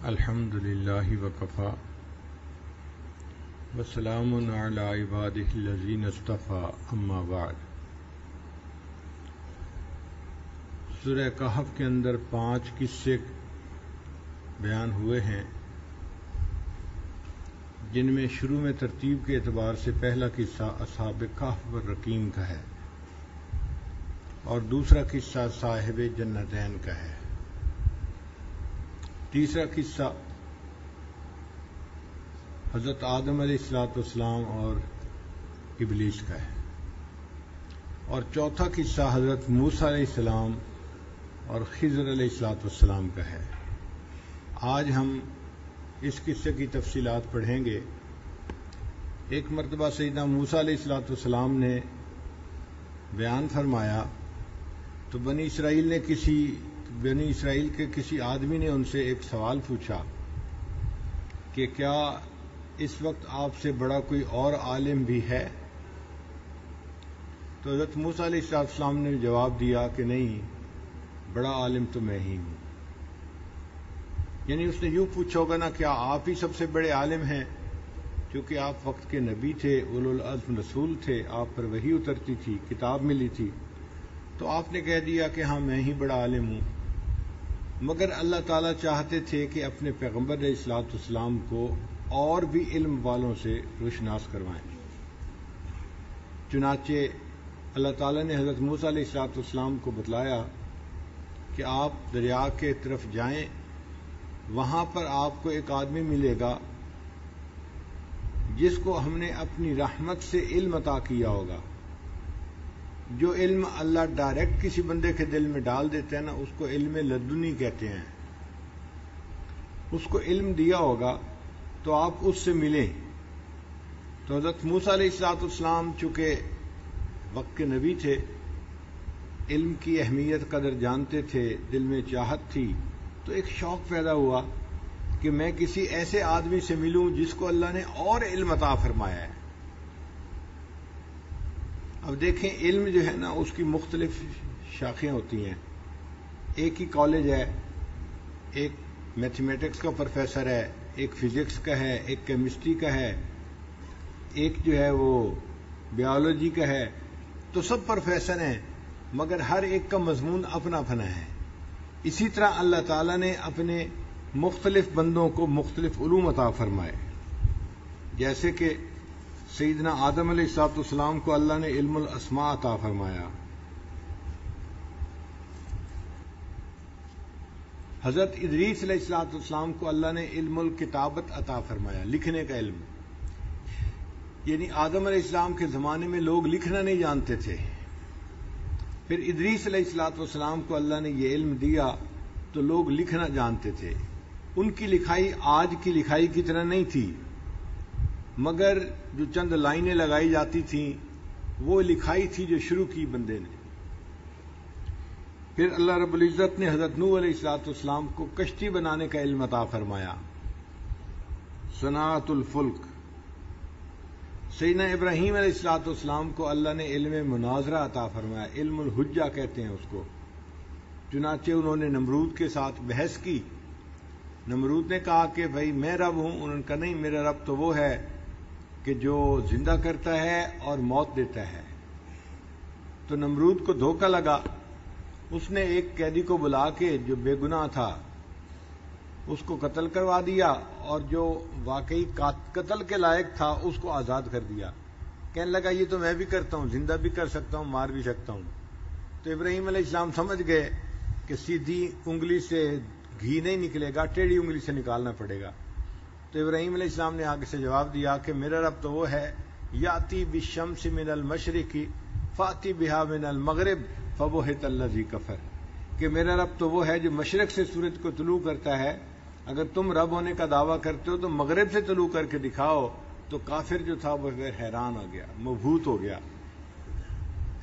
الحمد للہ وکفا وسلام علی عبادہ الذین اصطفی اما بعد۔ سورہ کہف کے اندر 5 قصے بیان ہوئے ہیں، جن میں شروع میں ترتیب کے اعتبار سے پہلا قصہ اصحاب کہف والرقیم کا ہے اور دوسرا قصہ صاحب جنتین کا ہے۔ تیسرا قصہ حضرت آدم علیہ السلام اور ابلیس کا ہے، اور چوتھا قصہ حضرت موسیٰ علیہ السلام اور خضر علیہ السلام کا ہے۔ آج ہم اس قصے کی تفصیلات پڑھیں گے۔ ایک مرتبہ سیدنا موسیٰ علیہ السلام نے بیان فرمایا تو بنی اسرائیل کے کسی آدمی نے ان سے ایک سوال پوچھا کہ کیا اس وقت آپ سے بڑا کوئی اور عالم بھی ہے؟ تو حضرت موسیٰ علیہ السلام نے جواب دیا کہ نہیں، بڑا عالم تو میں ہی ہوں۔ یعنی اس نے یوں پوچھا ہوگا نا، کیا آپ ہی سب سے بڑے عالم ہیں؟ کیونکہ آپ وقت کے نبی تھے، اولو العزم رسول تھے، آپ پر وحی اترتی تھی، کتاب ملی تھی، تو آپ نے کہہ دیا کہ ہاں میں ہی بڑا عالم ہوں۔ مگر اللہ تعالیٰ چاہتے تھے کہ اپنے پیغمبر علیہ السلام کو اور بھی علم والوں سے روشناس کروائیں۔ چنانچہ اللہ تعالیٰ نے حضرت موسیٰ علیہ السلام کو بتلایا کہ آپ دریا کے طرف جائیں، وہاں پر آپ کو ایک آدمی ملے گا جس کو ہم نے اپنی رحمت سے علم عطا کیا ہوگا۔ جو علم اللہ ڈائریکٹ کسی بندے کے دل میں ڈال دیتے ہیں نا، اس کو علم لدنی کہتے ہیں۔ اس کو علم دیا ہوگا تو آپ اس سے ملیں۔ تو حضرت موسیٰ علیہ السلام چونکہ وقت کے نبی تھے، علم کی اہمیت قدر جانتے تھے، دل میں چاہت تھی، تو ایک شوق پیدا ہوا کہ میں کسی ایسے آدمی سے ملوں جس کو اللہ نے اور علم عطا فرمایا ہے۔ اب دیکھیں، علم جو ہے نا، اس کی مختلف شاخیں ہوتی ہیں۔ ایک ہی کالج ہے، ایک میتھمیٹکس کا پروفیسر ہے، ایک فزکس کا ہے، ایک کیمسٹری کا ہے، ایک جو ہے وہ بیالوجی کا ہے، تو سب پروفیسر ہیں، مگر ہر ایک کا مضمون اپنا اپنا ہے۔ اسی طرح اللہ تعالیٰ نے اپنے مختلف بندوں کو مختلف علوم عطا فرمائے۔ جیسے کہ سیدنا آدم علیہ السلام کو اللہ نے علم الاسماء عطا فرمایا، حضرت ادریس علیہ السلام کو اللہ نے علم الکتابت عطا فرمایا، لکھنے کا علم۔ یعنی آدم علیہ السلام کے زمانے میں لوگ لکھنا نہیں جانتے تھے، پھر ادریس علیہ السلام کو اللہ نے یہ علم دیا تو لوگ لکھنا جانتے تھے۔ ان کی لکھائی آج کی لکھائی کی طرح نہیں تھی، مگر جو چند لائنیں لگائی جاتی تھیں وہ لکھائی تھی جو شروع کی بندے نے۔ پھر اللہ رب العزت نے حضرت نوح علیہ السلام کو کشتی بنانے کا علم عطا فرمایا، صناعت الفلک۔ سیدنا ابراہیم علیہ السلام کو اللہ نے علم مناظرہ عطا فرمایا، علم الحجہ کہتے ہیں اس کو۔ چنانچہ انہوں نے نمرود کے ساتھ بحث کی۔ نمرود نے کہا کہ بھائی میں رب ہوں، انہوں نے کہا نہیں، میرا رب تو وہ ہے کہ جو زندہ کرتا ہے اور موت دیتا ہے۔ تو نمرود کو دھوکہ لگا، اس نے ایک قیدی کو بلا کے جو بے گناہ تھا اس کو قتل کروا دیا، اور جو واقعی قتل کے لائق تھا اس کو آزاد کر دیا۔ کہنے لگا یہ تو میں بھی کرتا ہوں، زندہ بھی کر سکتا ہوں، مار بھی سکتا ہوں۔ تو ابراہیم علیہ السلام سمجھ گئے کہ سیدھی انگلی سے گھی نہیں نکلے گا، ٹیڑھی انگلی سے نکالنا پڑے گا۔ تو ابراہیم علیہ السلام نے آگے سے جواب دیا کہ میرا رب تو وہ ہے، یاتی بالشمس من المشرق فاتی بہا من المغرب فبہت الذی کفر، کہ میرا رب تو وہ ہے جو مشرق سے سورج کو طلوع کرتا ہے۔ اگر تم رب ہونے کا دعویٰ کرتے ہو تو مغرب سے طلوع کر کے دکھاؤ۔ تو کافر جو تھا وہ حیران ہو گیا، مبہوت ہو گیا،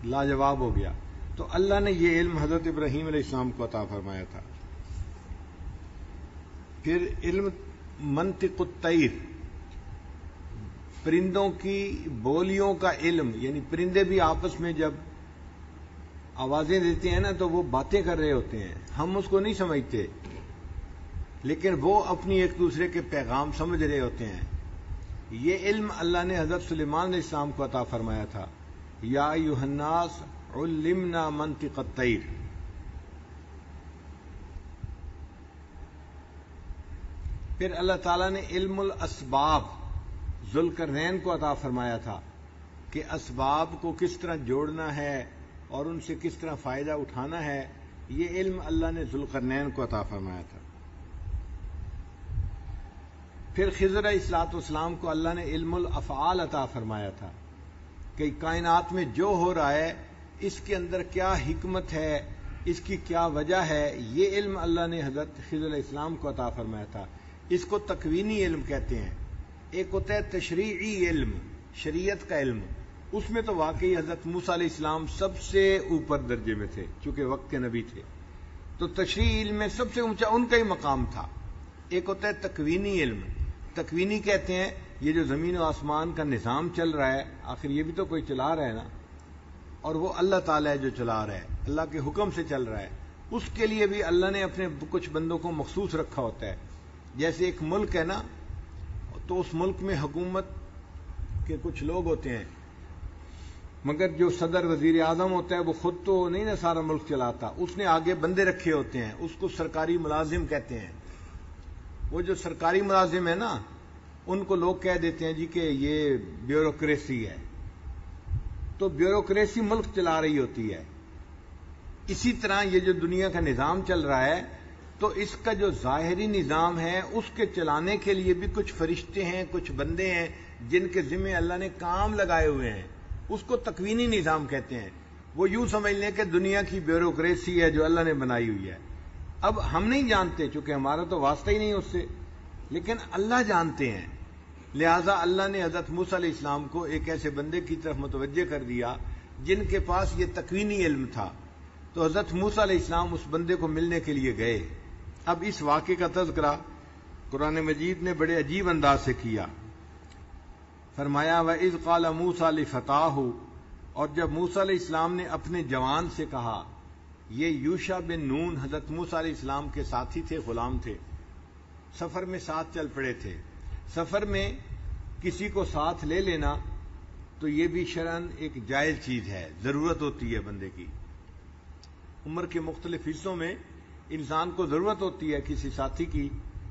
لاجواب ہو گیا۔ تو اللہ نے یہ علم حضرت ابراہیم علیہ السلام کو عطا فرمایا تھا۔ پھر علم منطق الطیر، پرندوں کی بولیوں کا علم، یعنی پرندے بھی آپس میں جب آوازیں دیتے ہیں نا تو وہ باتیں کر رہے ہوتے ہیں، ہم اس کو نہیں سمجھتے، لیکن وہ اپنی ایک دوسرے کے پیغام سمجھ رہے ہوتے ہیں. یہ علم اللہ نے حضرت سلیمان علیہ السلام کو عطا فرمایا تھا. یا ایھا الناس علمنا منطق الطیر. پھر اللہ تعالیٰ نے علم الاسباب ذوالقرنین کو عطا فرمایا تھا کہ اسباب کو کس طرح جوڑنا ہے اور ان سے کس طرح فائدہ اٹھانا ہے. یہ علم اللہ نے ذوالقرنین کو عطا فرمایا تھا. پھر خضر علیہ السلام کو اللہ نے علم الافعال عطا فرمایا تھا کہ کائنات میں جو ہو رہا ہے اس کے اندر کیا حکمت ہے، اس کی کیا وجہ ہے. یہ علم اللہ نے حضرت خضر علیہ السلام کو عطا فرمایا تھا. اس کو تکوینی علم کہتے ہیں. ایک ہوتا ہے تشریعی علم، شریعت کا علم. اس میں تو واقعی حضرت موسیٰ علیہ السلام سب سے اوپر درجے میں تھے چونکہ وقت کے نبی تھے، تو تشریعی علم میں سب سے اونچا ان کا ہی مقام تھا. ایک ہوتا ہے تکوینی علم. تکوینی کہتے ہیں یہ جو زمین و آسمان کا نظام چل رہا ہے، آخر یہ بھی تو کوئی چلا رہا ہے نا، اور وہ اللہ تعالیٰ ہے جو چلا رہا ہے، اللہ کے حکم سے چل رہا ہے. اس کے لیے بھی اللہ نے اپنے کچھ بندوں کو مخصوص رکھا ہوتا ہے. جیسے ایک ملک ہے نا، تو اس ملک میں حکومت کے کچھ لوگ ہوتے ہیں، مگر جو صدر وزیر اعظم ہوتا ہے وہ خود تو نہیں نا سارا ملک چلاتا، اس نے آگے بندے رکھے ہوتے ہیں، اس کو سرکاری ملازم کہتے ہیں. وہ جو سرکاری ملازم ہے نا، ان کو لوگ کہہ دیتے ہیں جی کہ یہ بیوروکریسی ہے. تو بیوروکریسی ملک چلا رہی ہوتی ہے. اسی طرح یہ جو دنیا کا نظام چل رہا ہے، تو اس کا جو ظاہری نظام ہے اس کے چلانے کے لیے بھی کچھ فرشتے ہیں، کچھ بندے ہیں جن کے ذمہ اللہ نے کام لگائے ہوئے ہیں. اس کو تکوینی نظام کہتے ہیں. وہ یوں سمجھ لیں کہ دنیا کی بیوروکریسی ہے جو اللہ نے بنائی ہوئی ہے. اب ہم نہیں جانتے چونکہ ہمارا تو واسطہ ہی نہیں اس سے، لیکن اللہ جانتے ہیں. لہذا اللہ نے حضرت موسیٰ علیہ السلام کو ایک ایسے بندے کی طرف متوجہ کر دیا جن کے پاس یہ تکوینی علم تھا. تو حضرت موسیٰ علیہ السلام اس بندے کو ملنے کے لیے گئے. اب اس واقعے کا تذکرہ قرآن مجید نے بڑے عجیب انداز سے کیا. فرمایا وَإِذْ قَالَ مُوسَىٰ لِفَتَاهُ، اور جب موسیٰ علیہ السلام نے اپنے جوان سے کہا. یہ یوشع بن نون حضرت موسیٰ علیہ السلام کے ساتھی تھے، غلام تھے، سفر میں ساتھ چل پڑے تھے. سفر میں کسی کو ساتھ لے لینا تو یہ بھی شرعاً ایک جائز چیز ہے، ضرورت ہوتی ہے بندے کی. عمر کے مختلف حصوں میں انسان کو ضرورت ہوتی ہے کسی ساتھی کی،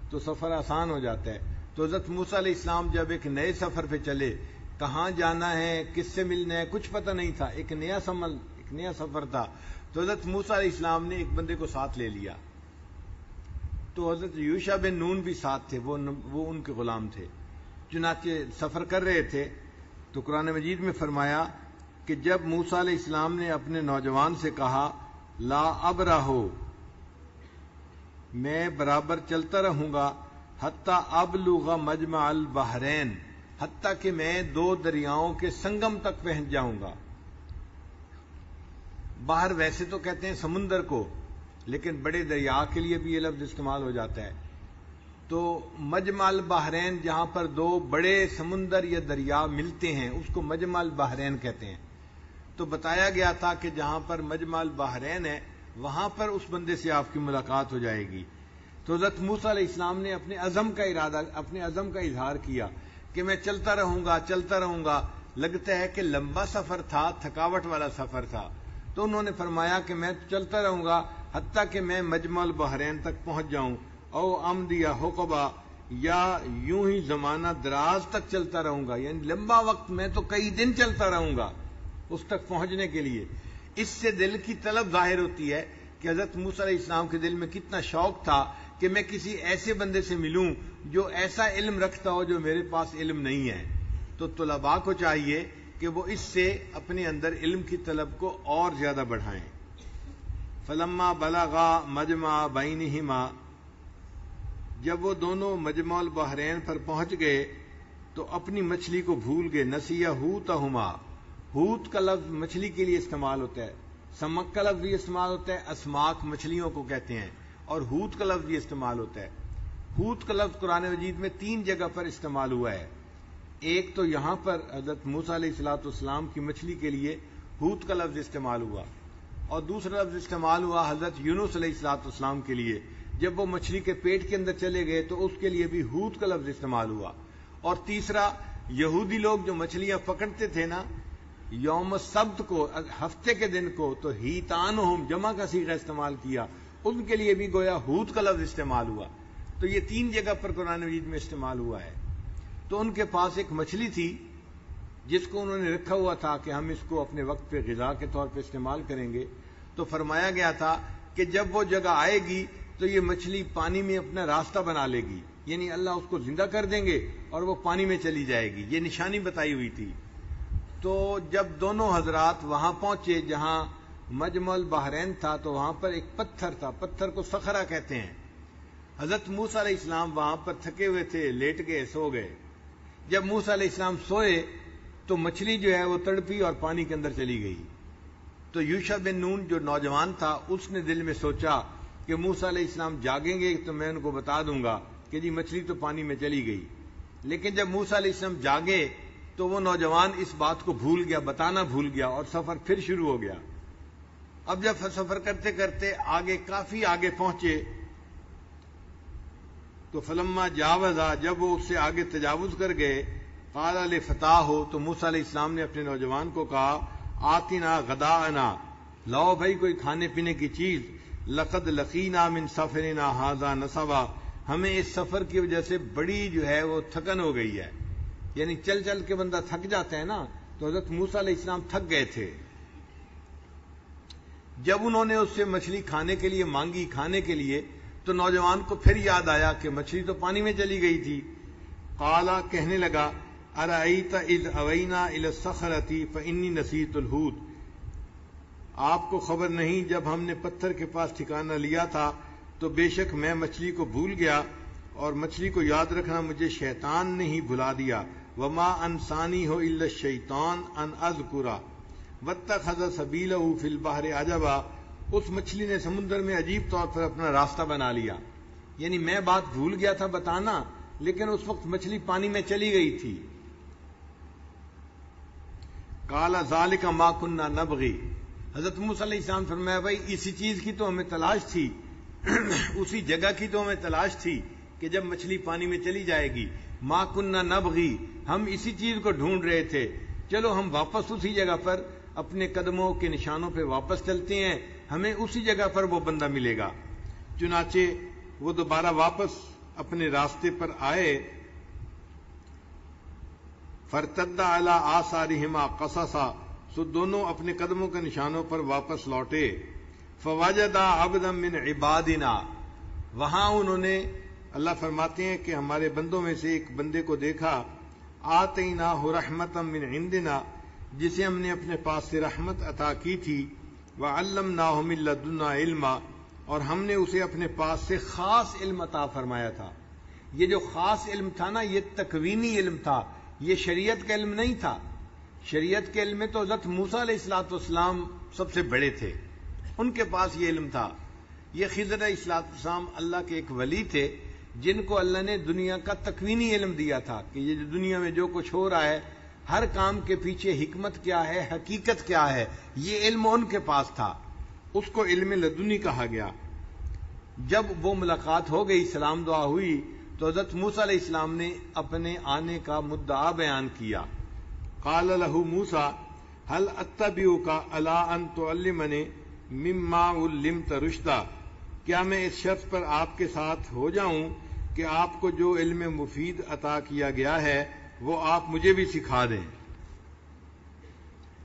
تو سفر آسان ہو جاتا ہے. تو حضرت موسیٰ علیہ السلام جب ایک نئے سفر پہ چلے، کہاں جانا ہے، کس سے ملنا ہے، کچھ پتہ نہیں تھا، ایک نیا سفر تھا. تو حضرت موسیٰ علیہ السلام نے ایک بندے کو ساتھ لے لیا. تو حضرت یوشع بن نون بھی ساتھ تھے، وہ ان کے غلام تھے. چنانچہ سفر کر رہے تھے تو قرآن مجید میں فرمایا کہ جب موسیٰ علیہ السلام نے اپنے نوجوان سے کہا لا ابرہو، میں برابر چلتا رہوں گا، حتیٰ ابلغ مجمع البحرین، حتیٰ کہ میں دو دریاؤں کے سنگم تک پہنچ جاؤں گا. باہر ویسے تو کہتے ہیں سمندر کو، لیکن بڑے دریا کے لیے بھی یہ لفظ استعمال ہو جاتا ہے. تو مجمع البحرین جہاں پر دو بڑے سمندر یا دریا ملتے ہیں اس کو مجمع البحرین کہتے ہیں. تو بتایا گیا تھا کہ جہاں پر مجمع البحرین ہے وہاں پر اس بندے سے آپ کی ملاقات ہو جائے گی. تو حضرت موسیٰ علیہ السلام نے اپنے عزم کا اظہار کیا کہ میں چلتا رہوں گا. لگتا ہے کہ لمبا سفر تھا، تھکاوٹ والا سفر تھا. تو انہوں نے فرمایا کہ میں چلتا رہوں گا حتیٰ کہ میں مجمع البحرین تک پہنچ جاؤں، او امضی حقبا، یا یوں ہی زمانہ دراز تک چلتا رہوں گا، یعنی لمبا وقت، میں تو کئی دن چلتا رہوں گا اس تک پہنچنے کے لیے. اس سے دل کی طلب ظاہر ہوتی ہے کہ حضرت موسیٰ علیہ السلام کے دل میں کتنا شوق تھا کہ میں کسی ایسے بندے سے ملوں جو ایسا علم رکھتا ہو جو میرے پاس علم نہیں ہے. تو طلباء کو چاہیے کہ وہ اس سے اپنے اندر علم کی طلب کو اور زیادہ بڑھائیں. فلما بلغا مجمع بینہما، جب وہ دونوں مجمع البحرین پر پہنچ گئے تو اپنی مچھلی کو بھول گئے. نسیہ حوتہما، حوت کا لفظ مچھلی کے لیے استعمال ہوتا ہے، سمک کا لفظ بھی استعمال ہوتا ہے، اسماک مچھلیوں کو کہتے ہیں، اور حوت کا لفظ بھی استعمال ہوتا ہے. حوت کا لفظ قرآن مجید میں 3 جگہ پر استعمال ہوا ہے. ایک تو یہاں پر حضرت موسیٰ علیہ السلام کی مچھلی کے لیے حوت کا لفظ استعمال ہوا، اور دوسرا لفظ استعمال ہوا حضرت یونس علیہ السلام کے لیے جب وہ مچھلی کے پیٹ کے اندر چلے گئے تو اس کے لیے بھی حوت کا لفظ استعمال ہوا. اور تیسرا، یہودی لوگ جو مچھلیاں پکڑتے تھے نا یوم سبت کو، ہفتے کے دن کو، تو ہیتانہم جمع کا صیغہ استعمال کیا، ان کے لیے بھی گویا حوت کا لفظ استعمال ہوا. تو یہ 3 جگہ پر قرآن مجید میں استعمال ہوا ہے. تو ان کے پاس ایک مچھلی تھی جس کو انہوں نے رکھا ہوا تھا کہ ہم اس کو اپنے وقت پہ غذا کے طور پہ استعمال کریں گے. تو فرمایا گیا تھا کہ جب وہ جگہ آئے گی تو یہ مچھلی پانی میں اپنا راستہ بنا لے گی، یعنی اللہ اس کو زندہ کر دیں گے اور وہ پانی میں چلی جائے گی. یہ نشانی بتائی ہوئی تھی. تو جب دونوں حضرات وہاں پہنچے جہاں مجمع البحرین تھا تو وہاں پر ایک پتھر تھا، پتھر کو صخرہ کہتے ہیں. حضرت موسیٰ علیہ السلام وہاں پر تھکے ہوئے تھے، لیٹ گئے، سو گئے. جب موسیٰ علیہ السلام سوئے تو مچھلی جو ہے وہ تڑپی اور پانی کے اندر چلی گئی. تو یوشع بن نون جو نوجوان تھا اس نے دل میں سوچا کہ موسیٰ علیہ السلام جاگیں گے تو میں ان کو بتا دوں گا کہ جی مچھلی تو پانی میں چلی گئی. لیکن جب موسیٰ علیہ السلام جاگے تو وہ نوجوان اس بات کو بھول گیا، بتانا بھول گیا، اور سفر پھر شروع ہو گیا. اب جب سفر کرتے کرتے آگے کافی آگے پہنچے تو فلما جاوزا، جب وہ اس سے آگے تجاوز کر گئے، قال لفتاہ، تو موسیٰ علیہ السلام نے اپنے نوجوان کو کہا آتنا غداءنا، لاؤ بھائی کوئی کھانے پینے کی چیز، لقد لقینا من سفرنا ھذا نصبا، ہمیں اس سفر کی وجہ سے بڑی جو ہے وہ تھکن ہو گئی ہے. یعنی چل چل کے بندہ تھک جاتا ہے نا، تو حضرت موسیٰ علیہ السلام تھک گئے تھے. جب انہوں نے اس سے مچھلی کھانے کے لیے مانگی، کھانے کے لیے، تو نوجوان کو پھر یاد آیا کہ مچھلی تو پانی میں چلی گئی تھی. قالا، کہنے لگا ارأیت اذ اوینا الی الصخرۃ فانی نسیت الحوت، آپ کو خبر نہیں جب ہم نے پتھر کے پاس ٹھکانہ لیا تھا تو بے شک میں مچھلی کو بھول گیا، اور مچھلی کو یاد رکھنا مجھے شیطان نے ہی بھلا دیا. وما انسانی ہو الا الشیطان ان اذکر واتخذ سبیلہ فی البحر عجبا، اس مچھلی نے سمندر میں عجیب طور پر اپنا راستہ بنا لیا. یعنی میں بات بھول گیا تھا بتانا، لیکن اس وقت مچھلی پانی میں چلی گئی تھی. قال ذالک ما کنا نبغی، حضرت موسیٰ علیہ السلام فرمایا بھائی اسی چیز کی تو ہمیں تلاش تھی اسی جگہ کی تو ہمیں تلاش تھی کہ جب مچھلی پانی میں چلی جائے گی. ما کنا نبغی، ہم اسی چیز کو ڈھونڈ رہے تھے. چلو ہم واپس اسی جگہ پر اپنے قدموں کے نشانوں پہ واپس چلتے ہیں، ہمیں اسی جگہ پر وہ بندہ ملے گا. چنانچہ وہ دوبارہ واپس اپنے راستے پر آئے. فرتد علی آثارہما قصصا، سو دونوں اپنے قدموں کے نشانوں پر واپس لوٹے. فوجدا عبدا من عبادنا، وہاں انہوں نے، اللہ فرماتے ہیں کہ ہمارے بندوں میں سے ایک بندے کو دیکھا. آتیناہ رحمتا من عندنا، جسے ہم نے اپنے پاس سے رحمت عطا کی تھی. وعلمناہ من لدنا علما، اور ہم نے اسے اپنے پاس سے خاص علم عطا فرمایا تھا. یہ جو خاص علم تھا نا یہ تکوینی علم تھا، یہ شریعت کا علم نہیں تھا. شریعت کے علم میں تو حضرت موسیٰ علیہ السلام سب سے بڑے تھے، ان کے پاس یہ علم تھا. یہ خضر علیہ السلام اللہ کے ایک ولی تھے جن کو اللہ نے دنیا کا تکوینی علم دیا تھا کہ یہ جو دنیا میں جو کچھ ہو رہا ہے، ہر کام کے پیچھے حکمت کیا ہے، حقیقت کیا ہے، یہ علم ان کے پاس تھا. اس کو علم لدنی کہا گیا. جب وہ ملاقات ہو گئی، سلام دعا ہوئی، تو حضرت موسیٰ علیہ السلام نے اپنے آنے کا مدعا بیان کیا. قال له موسیٰ هل اتبعک علی ان تعلمنی مما علمت رشدا، کیا میں اس شرط پر آپ کے ساتھ ہو جاؤں کہ آپ کو جو علم مفید عطا کیا گیا ہے وہ آپ مجھے بھی سکھا دیں.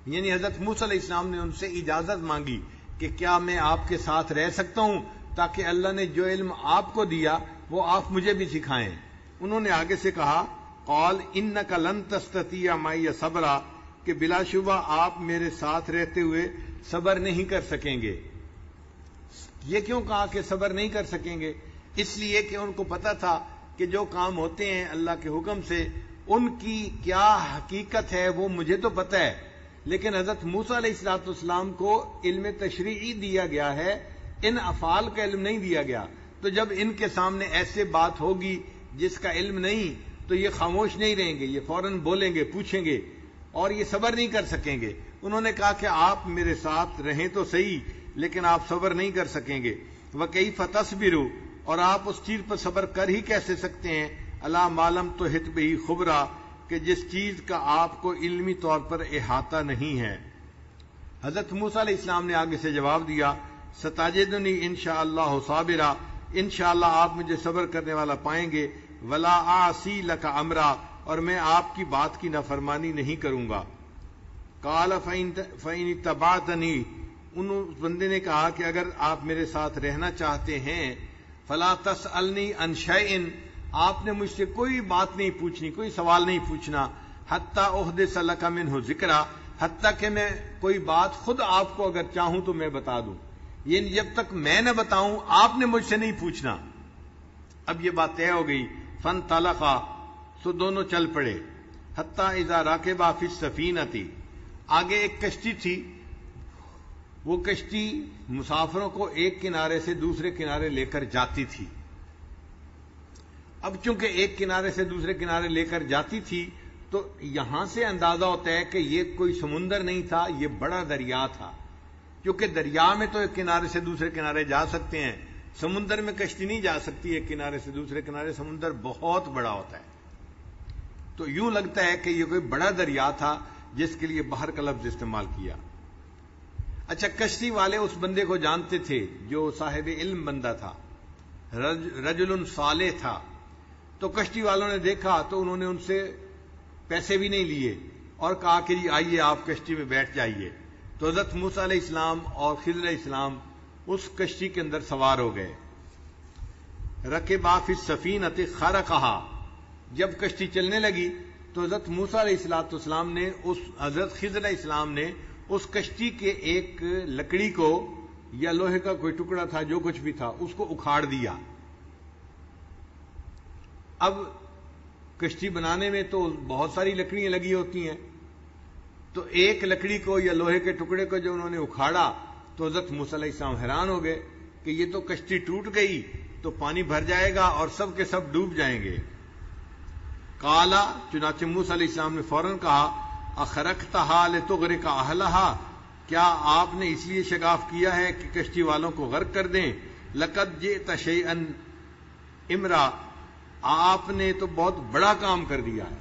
یعنی حضرت موسیٰ علیہ السلام نے ان سے اجازت مانگی کہ کیا میں آپ کے ساتھ رہ سکتا ہوں تاکہ اللہ نے جو علم آپ کو دیا وہ آپ مجھے بھی سکھائیں. انہوں نے آگے سے کہا قال انک لن تستطیع معی صبرا، کہ بلا شبہ آپ میرے ساتھ رہتے ہوئے صبر نہیں کر سکیں گے. یہ کیوں کہا کہ صبر نہیں کر سکیں گے؟ اس لیے کہ ان کو پتا تھا کہ جو کام ہوتے ہیں اللہ کے حکم سے ان کی کیا حقیقت ہے وہ مجھے تو پتہ ہے، لیکن حضرت موسیٰ علیہ السلام کو علم تشریعی دیا گیا ہے، ان افعال کا علم نہیں دیا گیا. تو جب ان کے سامنے ایسے بات ہوگی جس کا علم نہیں تو یہ خاموش نہیں رہیں گے، یہ فوراً بولیں گے، پوچھیں گے، اور یہ صبر نہیں کر سکیں گے. انہوں نے کہا کہ آپ میرے ساتھ رہیں تو صحیح لیکن آپ صبر نہیں کر سکیں گے. وَكَيْفَ تَصْبِرُ، اور آپ اس چیز پر صبر کر ہی کیسے سکتے ہیں الا معلوم تو ہت بہی خبرا کہ جس چیز کا آپ کو علمی طور پر احاطہ نہیں ہے۔ حضرت موسیٰ علیہ السلام نے آگے سے جواب دیا ستاجدنی انشاءاللہ صابرا، انشاءاللہ آپ مجھے صبر کرنے والا پائیں گے، ولا اعصی لک امرا، اور میں آپ کی بات کی نافرمانی نہیں کروں گا۔ قال فإن اتبعتنی، ان بندے نے کہا کہ اگر آپ میرے ساتھ رہنا چاہتے ہیں فلا تسألنی عن شیء، آپ نے مجھ سے کوئی بات نہیں پوچھنی، کوئی سوال نہیں پوچھنا، حتی احدث لک منہ ذکرا، حتیٰ کہ میں کوئی بات خود آپ کو اگر چاہوں تو میں بتا دوں، یعنی جب تک میں نہ بتاؤں آپ نے مجھ سے نہیں پوچھنا۔ اب یہ بات طے ہو گئی۔ فانطلقا، سو دونوں چل پڑے، حتی اذا راکبا فی السفینۃ، آگے ایک کشتی تھی، وہ کشتی مسافروں کو ایک کنارے سے دوسرے کنارے لے کر جاتی تھی۔ اب چونکہ ایک کنارے سے دوسرے کنارے لے کر جاتی تھی تو یہاں سے اندازہ ہوتا ہے کہ یہ کوئی سمندر نہیں تھا، یہ بڑا دریا تھا، کیونکہ دریا میں تو ایک کنارے سے دوسرے کنارے جا سکتے ہیں، سمندر میں کشتی نہیں جا سکتی ایک کنارے سے دوسرے کنارے، سمندر بہت بڑا ہوتا ہے۔ تو یوں لگتا ہے کہ یہ کوئی بڑا دریا تھا جس کے لیے بحر کا لفظ استعمال کیا۔ اچھا، کشتی والے اس بندے کو جانتے تھے جو صاحب علم بندہ تھا، رجل صالح تھا، تو کشتی والوں نے دیکھا تو انہوں نے ان سے پیسے بھی نہیں لیے اور کہا کہ جی آئیے آپ کشتی میں بیٹھ جائیے۔ تو حضرت موسیٰ علیہ السلام اور خضر علیہ السلام اس کشتی کے اندر سوار ہو گئے۔ رکبا فی السفینۃ خرقھا، جب کشتی چلنے لگی تو حضرت موسیٰ علیہ السلام نے حضرت خضر علیہ السلام نے اس کشتی کے ایک لکڑی کو یا لوہے کا کوئی ٹکڑا تھا جو کچھ بھی تھا اس کو اکھاڑ دیا۔ اب کشتی بنانے میں تو بہت ساری لکڑیاں لگی ہوتی ہیں، تو ایک لکڑی کو یا لوہے کے ٹکڑے کو جو انہوں نے اکھاڑا تو حضرت موسیٰ علیہ السلام حیران ہو گئے کہ یہ تو کشتی ٹوٹ گئی تو پانی بھر جائے گا اور سب کے سب ڈوب جائیں گے۔ قالا، چنانچہ موسیٰ علیہ السلام نے فوراً کہا اخرقتھا لتغرق اہلھا، کیا آپ نے اس لیے شگاف کیا ہے کہ کشتی والوں کو غرق کر دیں؟ لقد جئت شیئا امرا، آپ نے تو بہت بڑا کام کر دیا ہے،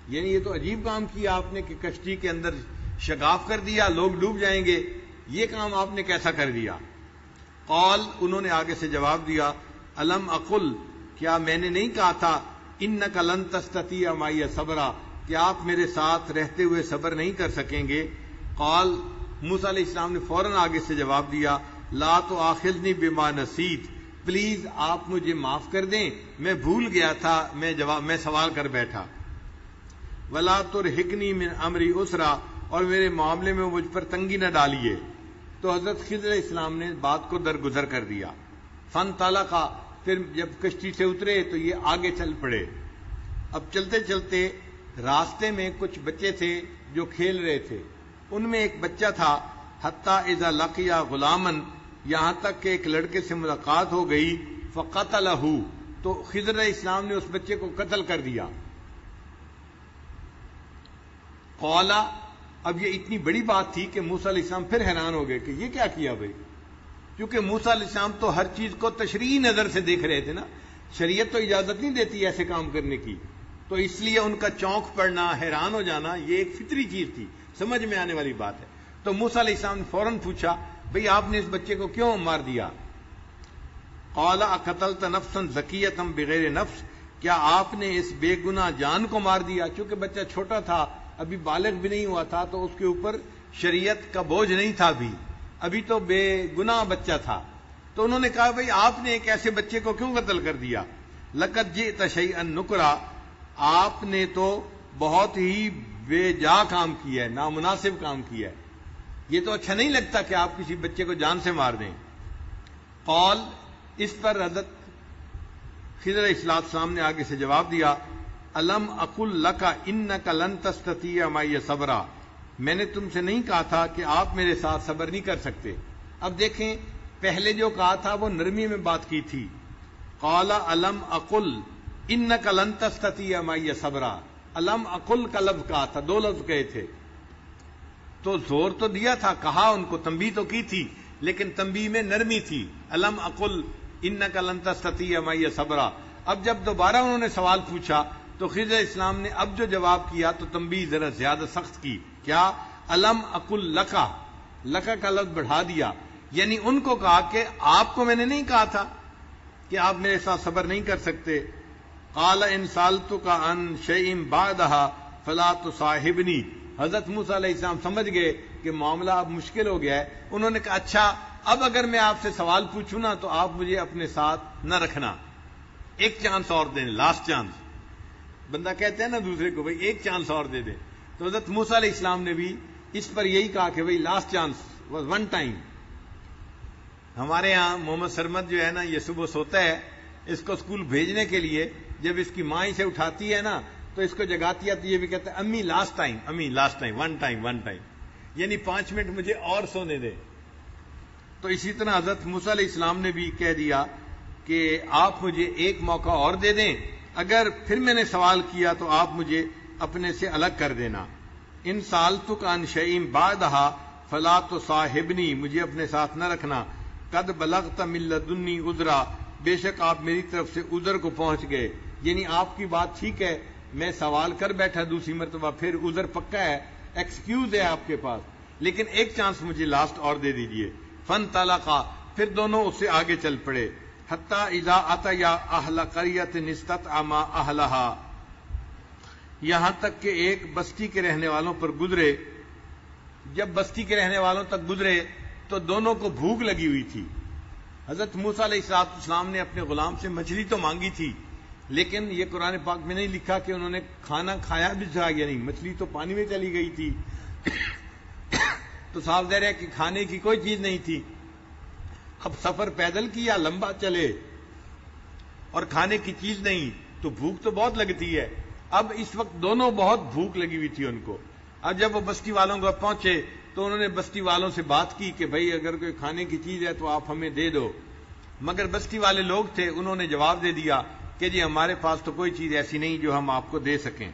یعنی یہ تو عجیب کام کیا آپ نے کہ کشتی کے اندر شگاف کر دیا، لوگ ڈوب جائیں گے، یہ کام آپ نے کیسا کر دیا؟ قال، انہوں نے آگے سے جواب دیا الم اقل، کیا میں نے نہیں کہا تھا انک لن تستطیع معی صبرا، کہ آپ میرے ساتھ رہتے ہوئے صبر نہیں کر سکیں گے؟ قال، موسیٰ علیہ السلام نے فوراً آگے سے جواب دیا لا تؤاخذنی بما نسیت، پلیز آپ مجھے معاف کر دیں، میں بھول گیا تھا، میں سوال کر بیٹھا۔ ولا ترہقنی من امری اسرا، اور میرے معاملے میں مجھ پر تنگی نہ ڈالیے۔ تو حضرت خضر علیہ السلام نے بات کو درگزر کر دیا۔ فانطلقا، پھر جب کشتی سے اترے تو یہ آگے چل پڑے۔ اب چلتے چلتے راستے میں کچھ بچے تھے جو کھیل رہے تھے، ان میں ایک بچہ تھا حتی اذا لقیا غلامن، یہاں تک کہ ایک لڑکے سے ملاقات ہو گئی، فقتلہ، تو خضر علیہ السلام نے اس بچے کو قتل کر دیا۔ قولا، اب یہ اتنی بڑی بات تھی کہ موسیٰ علیہ السلام پھر حیران ہو گئے کہ یہ کیا کیا بھائی، کیونکہ موسیٰ علیہ السلام تو ہر چیز کو تشریحی نظر سے دیکھ رہے تھے نا، شریعت تو اجازت نہیں دیتی ایسے کام کرنے کی، تو اس لیے ان کا چونک پڑنا، حیران ہو جانا، یہ ایک فطری چیز تھی، سمجھ میں آنے والی بات ہے۔ تو موسیٰ علیہ السلام نے فوراً پوچھا بھئی آپ نے اس بچے کو کیوں مار دیا؟ قال اقتلت نفسا زکیۃ بغیر نفس، کیا آپ نے اس بے گناہ جان کو مار دیا؟ چونکہ بچہ چھوٹا تھا، ابھی بالغ بھی نہیں ہوا تھا، تو اس کے اوپر شریعت کا بوجھ نہیں تھا، ابھی تو بے گناہ بچہ تھا۔ تو انہوں نے کہا بھئی آپ نے ایک ایسے بچے کو کیوں قتل کر دیا؟ لقد جئت شیئا نکرا، آپ نے تو بہت ہی بے جا کام کیا ہے، نامناسب کام کیا ہے، یہ تو اچھا نہیں لگتا کہ آپ کسی بچے کو جان سے مار دیں۔ قال، اس پر حضرت خضر علیہ السلام نے آگے سے جواب دیا الم اقل لک انک لن تستطیع معی صبرا، میں نے تم سے نہیں کہا تھا کہ آپ میرے ساتھ صبر نہیں کر سکتے؟ اب دیکھیں، پہلے جو کہا تھا وہ نرمی میں بات کی تھی، قال الم اقل انک لن تستطیع معی صبرا، الم اقل کا لفظ کہا تھا، دو لفظ کہے تھے، تو زور تو دیا تھا، کہا ان کو، تنبیہ تو کی تھی، لیکن تنبیہ میں نرمی تھی۔ الم اقل، انک لن تستطیع معی صبرا. اب جب دوبارہ انہوں نے سوال پوچھا تو خضر علیہ السلام نے اب جو جواب کیا تو تنبیہ ذرا زیادہ سخت کی. کیا؟ الم اقل لکا، لکا کا لفظ بڑھا دیا، یعنی ان کو کہا کہ آپ کو میں نے نہیں کہا تھا کہ آپ میرے ساتھ صبر نہیں کر سکتے. قال ان سالتک عن شیء بعدها فلا تصاحبنی. حضرت موسیٰ علیہ السلام سمجھ گئے کہ معاملہ اب مشکل ہو گیا ہے. انہوں نے کہا اچھا اب اگر میں آپ سے سوال پوچھوں نا تو آپ مجھے اپنے ساتھ نہ رکھنا، ایک چانس اور دیں، لاسٹ چانس. بندہ کہتے ہیں نا دوسرے کو بھائی ایک چانس اور دے دے. تو حضرت موسیٰ علیہ السلام نے بھی اس پر یہی کہا کہ بھائی last chance was one time. ہمارے ہاں محمد سرمد جو ہے نا یہ صبح سوتا ہے، اس کو اسکول بھیجنے کے لیے جب اس کی ماں اسے اٹھاتی ہے نا تو اس کو جگاتی ہے تو یہ بھی کہتا ہے امی لاسٹ ٹائم، امی last time, one time, one time, یعنی 5 منٹ مجھے اور سونے دے. تو اسی طرح حضرت موسیٰ علیہ السلام نے بھی کہہ دیا کہ آپ مجھے ایک موقع اور دے دیں، اگر پھر میں نے سوال کیا تو آپ مجھے اپنے سے الگ کر دینا. ان سالتک عن شیء بعدها فلا تصاحبنی، مجھے اپنے ساتھ نہ رکھنا. قد بلغت من لدنی عذرا، بے شک آپ میری طرف سے عذر کو پہنچ گئے. یعنی آپ کی بات ٹھیک ہے، میں سوال کر بیٹھا دوسری مرتبہ، پھر عذر پکا ہے، ایکسکیوز ہے آپ کے پاس، لیکن ایک چانس مجھے لاسٹ اور دے دیجئے. فانطلقا، پھر دونوں اس سے آگے چل پڑے. حتی اذا اتیا اہل قریۃ استطعما اہلہا، یہاں تک کہ ایک بستی کے رہنے والوں پر گزرے. جب بستی کے رہنے والوں تک گزرے تو دونوں کو بھوک لگی ہوئی تھی. حضرت موسیٰ علیہ السلام نے اپنے غلام سے مچھلی تو مانگی تھی، لیکن یہ قرآن پاک میں نہیں لکھا کہ انہوں نے کھانا کھایا بھی تھا یا نہیں، مچھلی تو پانی میں چلی گئی تھی. تو صاف ظاہر ہے کہ کھانے کی کوئی چیز نہیں تھی. اب سفر پیدل کیا، لمبا چلے اور کھانے کی چیز نہیں تو بھوک تو بہت لگتی ہے. اب اس وقت دونوں بہت بھوک لگی ہوئی تھی ان کو. اب جب وہ بستی والوں کو پہنچے تو انہوں نے بستی والوں سے بات کی کہ بھائی اگر کوئی کھانے کی چیز ہے تو آپ ہمیں دے دو. مگر بستی والے لوگ تھے، انہوں نے جواب دے دیا کہ جی ہمارے پاس تو کوئی چیز ایسی نہیں جو ہم آپ کو دے سکیں.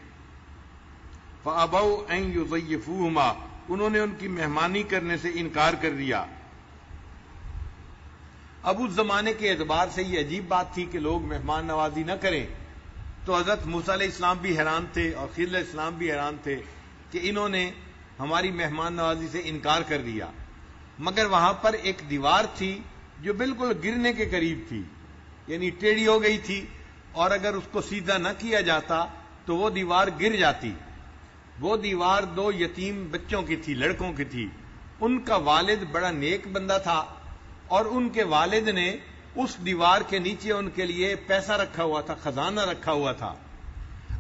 فَأَبَوْا أَن يُضَيِّفُوهُمَا، انہوں نے ان کی مہمانی کرنے سے انکار کر دیا. اب اس زمانے کے اعتبار سے یہ عجیب بات تھی کہ لوگ مہمان نوازی نہ کریں. تو حضرت موسیٰ علیہ السلام بھی حیران تھے اور خضر علیہ السلام بھی حیران تھے کہ انہوں نے ہماری مہمان نوازی سے انکار کر دیا. مگر وہاں پر ایک دیوار تھی جو بالکل گرنے کے قریب تھی، یعنی ٹیڑھی ہو گئی تھی، اور اگر اس کو سیدھا نہ کیا جاتا تو وہ دیوار گر جاتی. وہ دیوار 2 یتیم بچوں کی تھی، لڑکوں کی تھی. ان کا والد بڑا نیک بندہ تھا اور ان کے والد نے اس دیوار کے نیچے ان کے لیے پیسہ رکھا ہوا تھا، خزانہ رکھا ہوا تھا.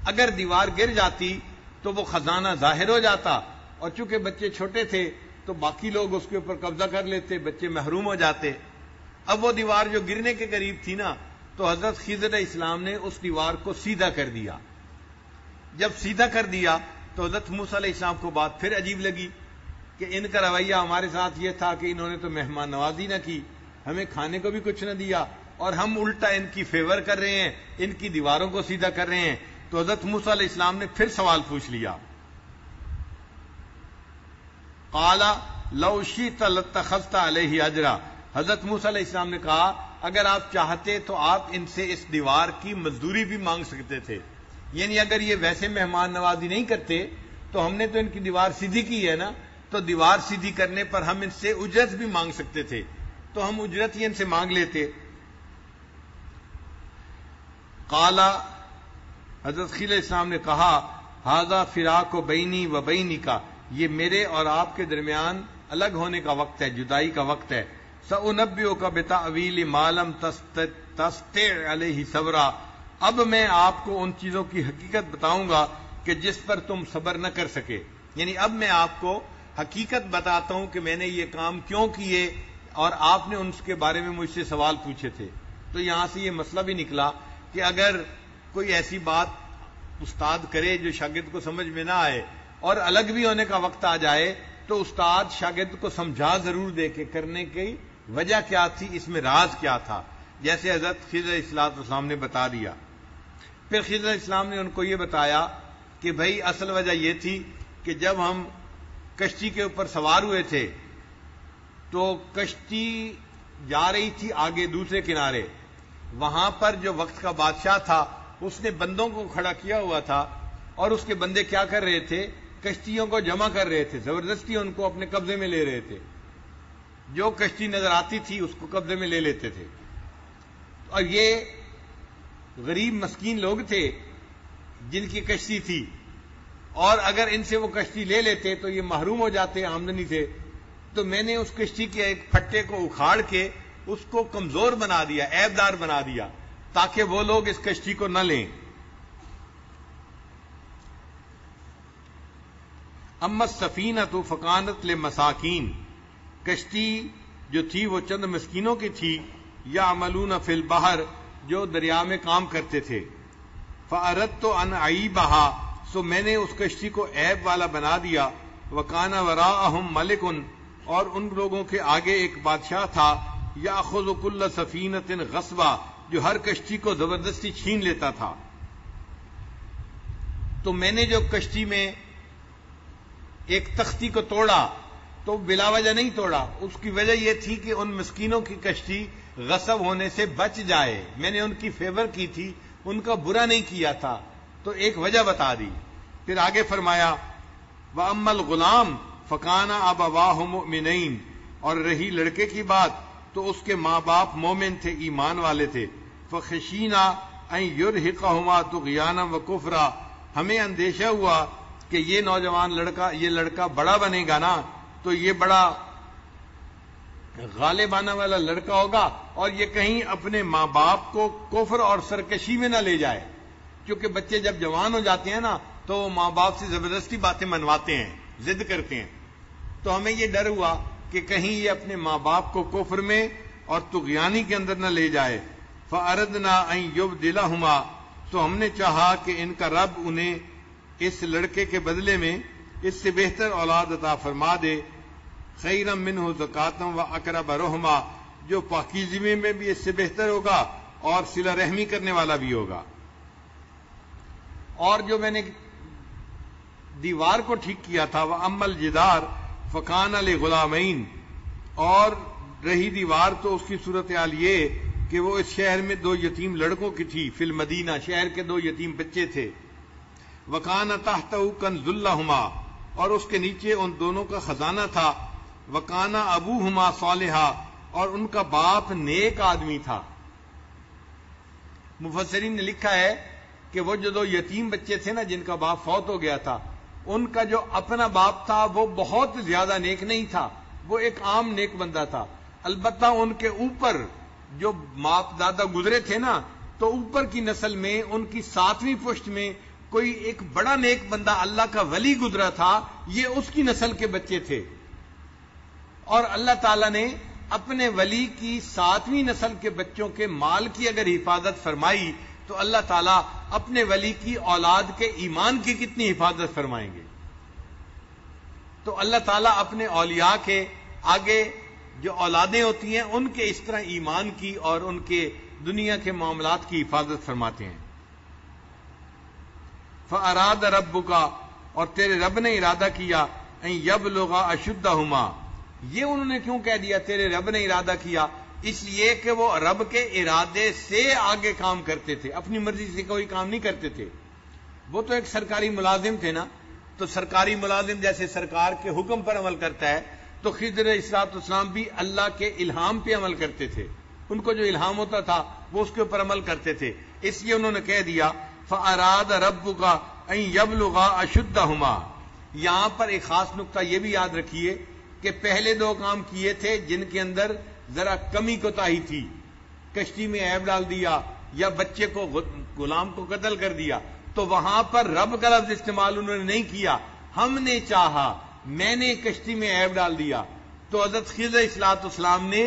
اگر دیوار گر جاتی تو وہ خزانہ ظاہر ہو جاتا، اور چونکہ بچے چھوٹے تھے تو باقی لوگ اس کے اوپر قبضہ کر لیتے، بچے محروم ہو جاتے. اب وہ دیوار جو گرنے کے قریب تھی نا تو حضرت خضر علیہ السلام نے اس دیوار کو سیدھا کر دیا. جب سیدھا کر دیا تو حضرت موسیٰ علیہ السلام کو بات پھر عجیب لگی کہ ان کا رویہ ہمارے ساتھ یہ تھا کہ انہوں نے تو مہمان نوازی نہ کی، ہمیں کھانے کو بھی کچھ نہ دیا، اور ہم الٹا ان کی فیور کر رہے ہیں، ان کی دیواروں کو سیدھا کر رہے ہیں. تو حضرت موسیٰ علیہ السلام نے پھر سوال پوچھ لیا. قال لو شئت لاتخذت علیہ اجرا، حضرت موسیٰ علیہ السلام نے کہا اگر آپ چاہتے تو آپ ان سے اس دیوار کی مزدوری بھی مانگ سکتے تھے. یعنی اگر یہ ویسے مہمان نوازی نہیں کرتے تو ہم نے تو ان کی دیوار سیدھی کی ہے نا، تو دیوار سیدھی کرنے پر ہم ان سے اجرت بھی مانگ سکتے تھے، تو ہم اجرت ہی ان سے مانگ لیتے. قال، حضرت خضر علیہ السلام نے کہا ھذا فراق بینی و بینک، یہ میرے اور آپ کے درمیان الگ ہونے کا وقت ہے، جدائی کا وقت ہے. سأنبئک بتأویل ما لم تستطع علیہ صبرا، اب میں آپ کو ان چیزوں کی حقیقت بتاؤں گا کہ جس پر تم صبر نہ کر سکے. یعنی اب میں آپ کو حقیقت بتاتا ہوں کہ میں نے یہ کام کیوں کیے اور آپ نے ان کے بارے میں مجھ سے سوال پوچھے تھے. تو یہاں سے یہ مسئلہ بھی نکلا کہ اگر کوئی ایسی بات استاد کرے جو شاگرد کو سمجھ میں نہ آئے اور الگ بھی ہونے کا وقت آ جائے تو استاد شاگرد کو سمجھا ضرور دے کہ کرنے کی وجہ کیا تھی، اس میں راز کیا تھا، جیسے حضرت خضر علیہ السلام نے بتا دیا. پھر خضر علیہ السلام نے ان کو یہ بتایا کہ بھائی اصل وجہ یہ تھی کہ جب ہم کشتی کے اوپر سوار ہوئے تھے تو کشتی جا رہی تھی آگے دوسرے کنارے. وہاں پر جو وقت کا بادشاہ تھا اس نے بندوں کو کھڑا کیا ہوا تھا اور اس کے بندے کیا کر رہے تھے؟ کشتیوں کو جمع کر رہے تھے, زبردستی ان کو اپنے قبضے میں لے رہے تھے. جو کشتی نظر آتی تھی اس کو قبضے میں لے لیتے تھے. اور یہ غریب مسکین لوگ تھے جن کی کشتی تھی, اور اگر ان سے وہ کشتی لے لیتے تو یہ محروم ہو جاتے آمدنی سے. تو میں نے اس کشتی کے ایک پھٹے کو اکھاڑ کے اس کو کمزور بنا دیا, عیب دار بنا دیا, تاکہ وہ لوگ اس کشتی کو نہ لیں. اما السفینۃ فکانت لمساکین, کشتی جو تھی وہ چند مسکینوں کی تھی. یعملون فی البحر, جو دریا میں کام کرتے تھے. فاردت ان اعیبھا, سو میں نے اس کشتی کو عیب والا بنا دیا. وکان وراءہم ملک, اور ان لوگوں کے آگے ایک بادشاہ تھا. یاخذ کل سفینۃ غصبا, جو ہر کشتی کو زبردستی چھین لیتا تھا. تو میں نے جو کشتی میں ایک تختی کو توڑا تو بلا وجہ نہیں توڑا, اس کی وجہ یہ تھی کہ ان مسکینوں کی کشتی غصب ہونے سے بچ جائے. میں نے ان کی فیور کی تھی, ان کا برا نہیں کیا تھا, تو ایک وجہ بتا دی. پھر آگے فرمایا وَأَمَّا الْغُلَامُ فَكَانَ أَبَوَاهُ مُؤْمِنَيْنِ, اور رہی لڑکے کی بات تو اس کے ماں باپ مومن تھے, ایمان والے تھے. فَخَشِينَا أَن يُرْهِقَهُمَا طُغْيَانًا وَكُفْرًا, ہمیں اندیشہ ہوا کہ یہ نوجوان لڑکا, یہ لڑکا بڑا بنے گا نا تو یہ بڑا غالب آنے والا لڑکا ہوگا, اور یہ کہیں اپنے ماں باپ کو کفر اور سرکشی میں نہ لے جائے. کیونکہ بچے جب جوان ہو جاتے ہیں نا تو وہ ماں باپ سے زبردستی باتیں منواتے ہیں, ضد کرتے ہیں. تو ہمیں یہ ڈر ہوا کہ کہیں یہ اپنے ماں باپ کو کفر میں اور طغیانی کے اندر نہ لے جائے. فَأَرَدْنَا أَن يُبْدِلَهُمَا, تو ہم نے چاہا کہ ان کا رب انہیں اس لڑکے کے بدلے میں اس سے بہتر اولاد عطا فرما دے. خیرا منہ زکاتم و اقرب رحما, جو پاکیزگی میں بھی اس سے بہتر ہوگا اور صلہ رحمی کرنے والا بھی ہوگا. اور جو میں نے دیوار کو ٹھیک کیا تھا وَأَمَّا الْجِدَارُ فَكَانَ لِغُلَامَيْنِ, اور رہی دیوار تو اس کی صورتحال یہ کہ وہ اس شہر میں 2 یتیم لڑکوں کی تھی. فی المدینہ, شہر کے 2 یتیم بچے تھے. وَكَانَ تَحْتَهُ كَنْزٌ لَهُمَا, اور اس کے نیچے ان دونوں کا خزانہ تھا. وَكَانَ أَبُوهُمَا صَالِحًا, اور ان کا باپ نیک آدمی تھا. مفسرین نے لکھا ہے کہ وہ جو 2 یتیم بچے تھے نا جن کا باپ فوت ہو گیا تھا, ان کا جو اپنا باپ تھا وہ بہت زیادہ نیک نہیں تھا, وہ ایک عام نیک بندہ تھا. البتہ ان کے اوپر جو باپ دادا گزرے تھے نا, تو اوپر کی نسل میں ان کی 7ویں پشت میں کوئی ایک بڑا نیک بندہ اللہ کا ولی گزرا تھا, یہ اس کی نسل کے بچے تھے. اور اللہ تعالیٰ نے اپنے ولی کی 7ویں نسل کے بچوں کے مال کی اگر حفاظت فرمائی تو اللہ تعالیٰ اپنے ولی کی اولاد کے ایمان کی کتنی حفاظت فرمائیں گے. تو اللہ تعالیٰ اپنے اولیاء کے آگے جو اولادیں ہوتی ہیں ان کے اس طرح ایمان کی اور ان کے دنیا کے معاملات کی حفاظت فرماتے ہیں. فَأَرَادَ رَبُّكَ, اور تیرے رب نے ارادہ کیا أَن يَبْلُغَ أَشُدَّهُمَا, یہ انہوں نے کیوں کہہ دیا تیرے رب نے ارادہ کیا؟ اس لیے کہ وہ رب کے ارادے سے آگے کام کرتے تھے, اپنی مرضی سے کوئی کام نہیں کرتے تھے. وہ تو ایک سرکاری ملازم تھے نا, تو سرکاری ملازم جیسے سرکار کے حکم پر عمل کرتا ہے تو خضر علیہ السلام بھی اللہ کے الہام پہ عمل کرتے تھے. ان کو جو الہام ہوتا تھا وہ اس کے اوپر عمل کرتے تھے. اس لیے انہوں نے کہہ دیا فَأَرَادَ رَبُّكَ أَن يَبْلُغَ أَشُدَّهُمَا. یہاں پر ایک خاص نقطہ یہ بھی یاد رکھیے کہ پہلے 2 کام کیے تھے جن کے اندر ذرا کمی کوتاہی تھی, کشتی میں عیب ڈال دیا یا بچے کو غلام کو قتل کر دیا, تو وہاں پر رب کا لفظ استعمال انہوں نے نہیں کیا. ہم نے چاہا, میں نے کشتی میں عیب ڈال دیا. تو حضرت خضر علیہ السلام نے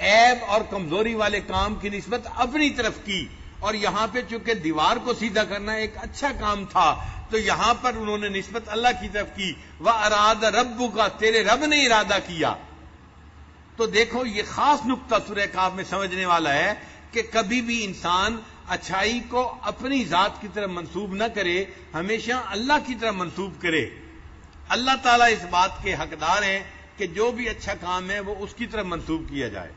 عیب اور کمزوری والے کام کی نسبت اپنی طرف کی, اور یہاں پہ چونکہ دیوار کو سیدھا کرنا ایک اچھا کام تھا تو یہاں پر انہوں نے نسبت اللہ کی طرف کی. وَأَرَادَ رَبُّكَ, تیرے رب نے ارادہ کیا. تو دیکھو یہ خاص نقطہ سورہ کہف میں سمجھنے والا ہے کہ کبھی بھی انسان اچھائی کو اپنی ذات کی طرف منسوب نہ کرے, ہمیشہ اللہ کی طرف منسوب کرے. اللہ تعالیٰ اس بات کے حقدار ہیں کہ جو بھی اچھا کام ہے وہ اس کی طرف منسوب کیا جائے.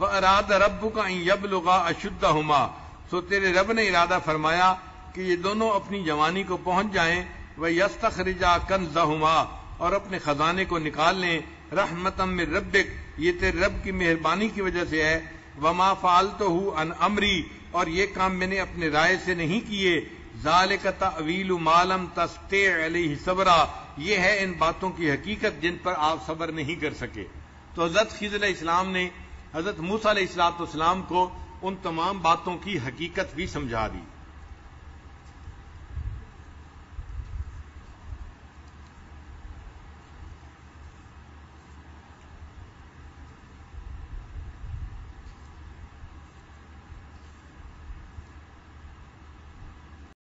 فَأَرَادَ رَبُّكَ أَن يَبْلُغَا أَشُدَّهُمَا، سو تیرے رب نے ارادہ فرمایا کہ یہ دونوں اپنی جوانی کو پہنچ جائیں، وَيَسْتَخْرِجَا كَنزَهُمَا، اور اپنے خزانے کو نکال لیں، رحمتم من ربک، یہ تیرے رب کی مہربانی کی وجہ سے ہے، وما فعلته عن امری، اور یہ کام میں نے اپنے رائے سے نہیں کیے، ذالک تأویل ما لم تستطع علیہ صبرا، یہ ہے ان باتوں کی حقیقت جن پر آپ صبر نہیں کر سکے۔ تو حضرت خضر علیہ السلام نے حضرت موسیٰ علیہ السلام کو ان تمام باتوں کی حقیقت بھی سمجھا دی۔